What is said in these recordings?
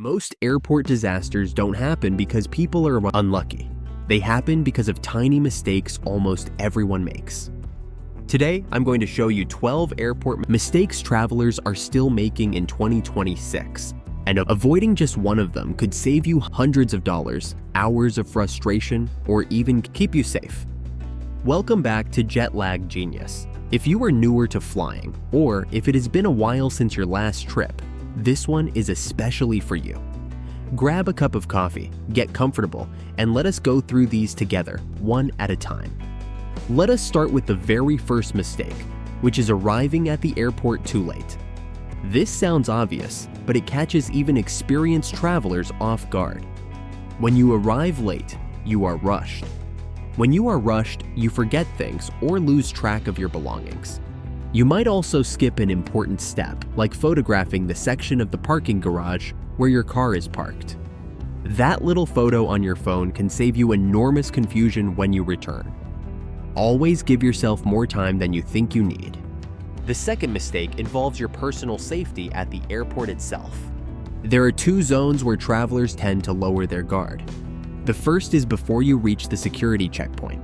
Most airport disasters don't happen because people are unlucky. They happen because of tiny mistakes almost everyone makes. Today, I'm going to show you 12 airport mistakes travelers are still making in 2026. And avoiding just one of them could save you hundreds of dollars, hours of frustration, or even keep you safe. Welcome back to Jet Lag Genius. If you are newer to flying, or if it has been a while since your last trip, this one is especially for you. Grab a cup of coffee, get comfortable, and let us go through these together, one at a time. Let us start with the very first mistake, which is arriving at the airport too late. This sounds obvious, but it catches even experienced travelers off guard. When you arrive late, you are rushed. When you are rushed, you forget things or lose track of your belongings. You might also skip an important step, like photographing the section of the parking garage where your car is parked. That little photo on your phone can save you enormous confusion when you return. Always give yourself more time than you think you need. The second mistake involves your personal safety at the airport itself. There are two zones where travelers tend to lower their guard. The first is before you reach the security checkpoint.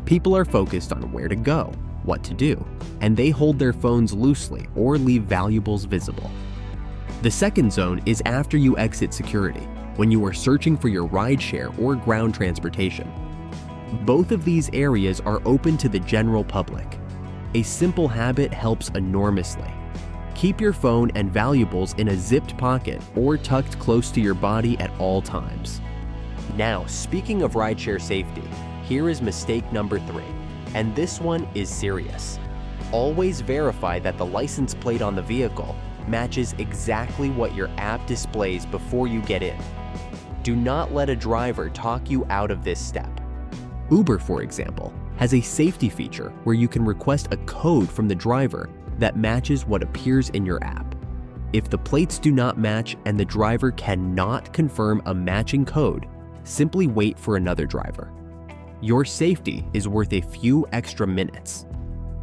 People are focused on where to go, what to do, and they hold their phones loosely or leave valuables visible. The second zone is after you exit security, when you are searching for your rideshare or ground transportation. Both of these areas are open to the general public. A simple habit helps enormously. Keep your phone and valuables in a zipped pocket or tucked close to your body at all times. Now, speaking of rideshare safety, here is mistake number 3. And this one is serious. Always verify that the license plate on the vehicle matches exactly what your app displays before you get in. Do not let a driver talk you out of this step. Uber, for example, has a safety feature where you can request a code from the driver that matches what appears in your app. If the plates do not match and the driver cannot confirm a matching code, simply wait for another driver. Your safety is worth a few extra minutes.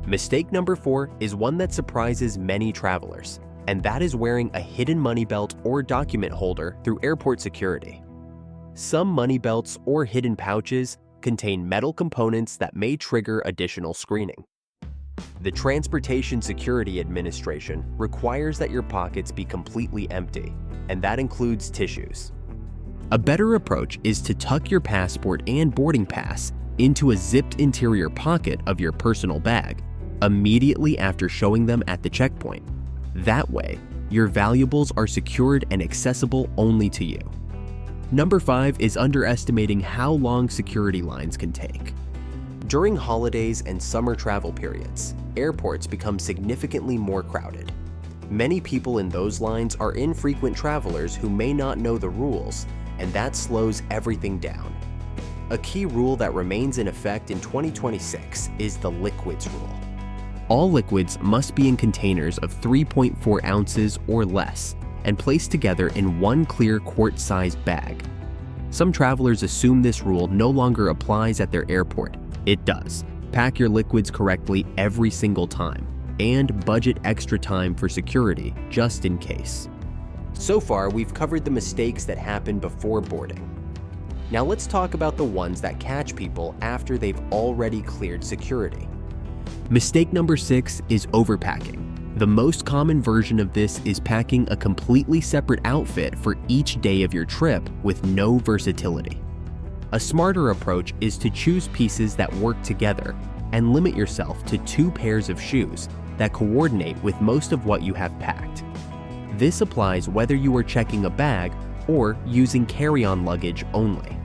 Mistake number 4 is one that surprises many travelers, and that is wearing a hidden money belt or document holder through airport security. Some money belts or hidden pouches contain metal components that may trigger additional screening. The Transportation Security Administration requires that your pockets be completely empty, and that includes tissues. A better approach is to tuck your passport and boarding pass into a zipped interior pocket of your personal bag immediately after showing them at the checkpoint. That way, your valuables are secured and accessible only to you. Number 5 is underestimating how long security lines can take. During holidays and summer travel periods, airports become significantly more crowded. Many people in those lines are infrequent travelers who may not know the rules, and that slows everything down. A key rule that remains in effect in 2026 is the liquids rule. All liquids must be in containers of 3.4 ounces or less and placed together in one clear quart-sized bag. Some travelers assume this rule no longer applies at their airport. It does. Pack your liquids correctly every single time, and budget extra time for security just in case. So far, we've covered the mistakes that happen before boarding. Now let's talk about the ones that catch people after they've already cleared security. Mistake number 6 is overpacking. The most common version of this is packing a completely separate outfit for each day of your trip with no versatility. A smarter approach is to choose pieces that work together and limit yourself to 2 pairs of shoes that coordinate with most of what you have packed. This applies whether you are checking a bag or using carry-on luggage only.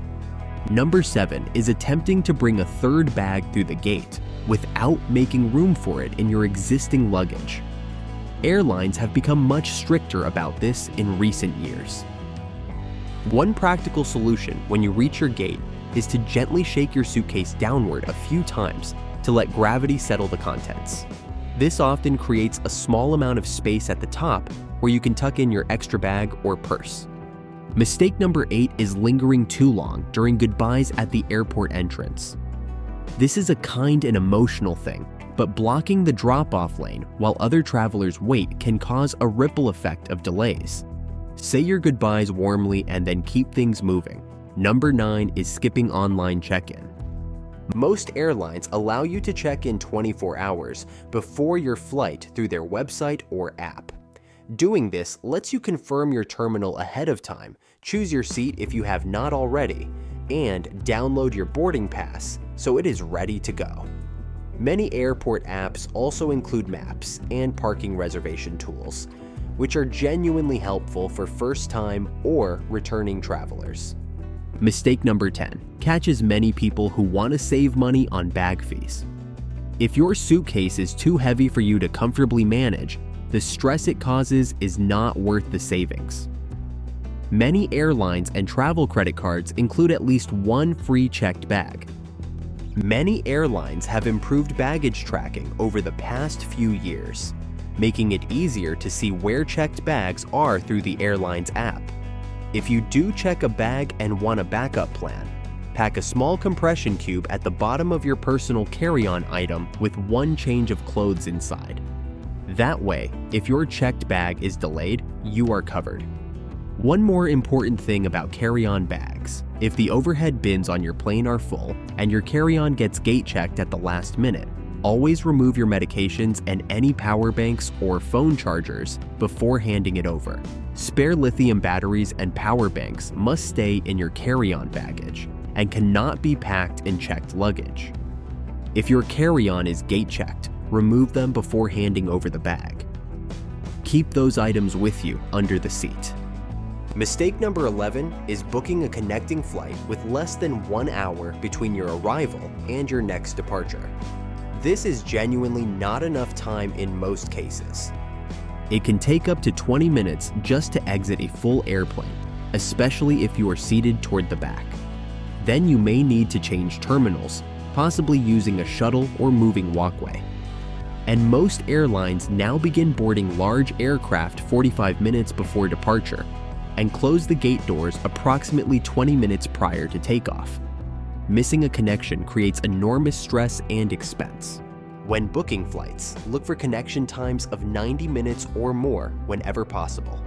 Number 7 is attempting to bring a third bag through the gate without making room for it in your existing luggage. Airlines have become much stricter about this in recent years. One practical solution when you reach your gate is to gently shake your suitcase downward a few times to let gravity settle the contents. This often creates a small amount of space at the top where you can tuck in your extra bag or purse. Mistake number 8 is lingering too long during goodbyes at the airport entrance. This is a kind and emotional thing, but blocking the drop-off lane while other travelers wait can cause a ripple effect of delays. Say your goodbyes warmly and then keep things moving. Number 9 is skipping online check-in. Most airlines allow you to check in 24 hours before your flight through their website or app. Doing this lets you confirm your terminal ahead of time, choose your seat if you have not already, and download your boarding pass so it is ready to go. Many airport apps also include maps and parking reservation tools, which are genuinely helpful for first-time or returning travelers. Mistake number 10 catches many people who want to save money on bag fees. If your suitcase is too heavy for you to comfortably manage, the stress it causes is not worth the savings. Many airlines and travel credit cards include at least one free checked bag. Many airlines have improved baggage tracking over the past few years, making it easier to see where checked bags are through the airline's app. If you do check a bag and want a backup plan, pack a small compression cube at the bottom of your personal carry-on item with one change of clothes inside. That way, if your checked bag is delayed, you are covered. One more important thing about carry-on bags: if the overhead bins on your plane are full and your carry-on gets gate checked at the last minute, always remove your medications and any power banks or phone chargers before handing it over. Spare lithium batteries and power banks must stay in your carry-on baggage and cannot be packed in checked luggage. If your carry-on is gate checked, remove them before handing over the bag. Keep those items with you under the seat. Mistake number 11 is booking a connecting flight with less than 1 hour between your arrival and your next departure. This is genuinely not enough time in most cases. It can take up to 20 minutes just to exit a full airplane, especially if you are seated toward the back. Then you may need to change terminals, possibly using a shuttle or moving walkway. And most airlines now begin boarding large aircraft 45 minutes before departure and close the gate doors approximately 20 minutes prior to takeoff. Missing a connection creates enormous stress and expense. When booking flights, look for connection times of 90 minutes or more whenever possible.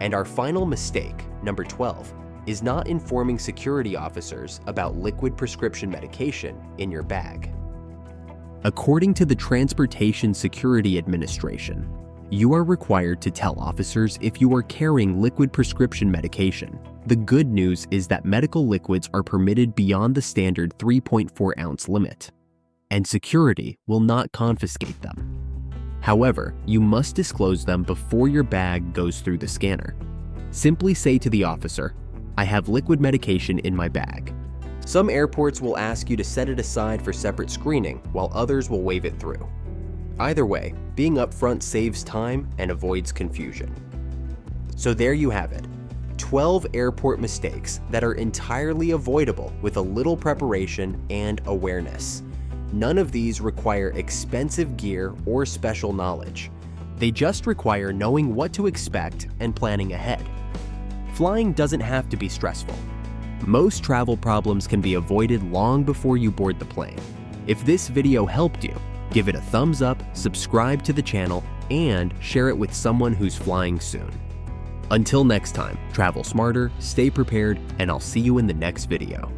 And our final mistake, number 12, is not informing security officers about liquid prescription medication in your bag. According to the Transportation Security Administration, you are required to tell officers if you are carrying liquid prescription medication. The good news is that medical liquids are permitted beyond the standard 3.4-ounce limit, and security will not confiscate them. However, you must disclose them before your bag goes through the scanner. Simply say to the officer, "I have liquid medication in my bag." Some airports will ask you to set it aside for separate screening, while others will wave it through. Either way, being upfront saves time and avoids confusion. So there you have it, 12 airport mistakes that are entirely avoidable with a little preparation and awareness. None of these require expensive gear or special knowledge. They just require knowing what to expect and planning ahead. Flying doesn't have to be stressful. Most travel problems can be avoided long before you board the plane. If this video helped you, give it a thumbs up, subscribe to the channel, and share it with someone who's flying soon. Until next time, travel smarter, stay prepared, and I'll see you in the next video.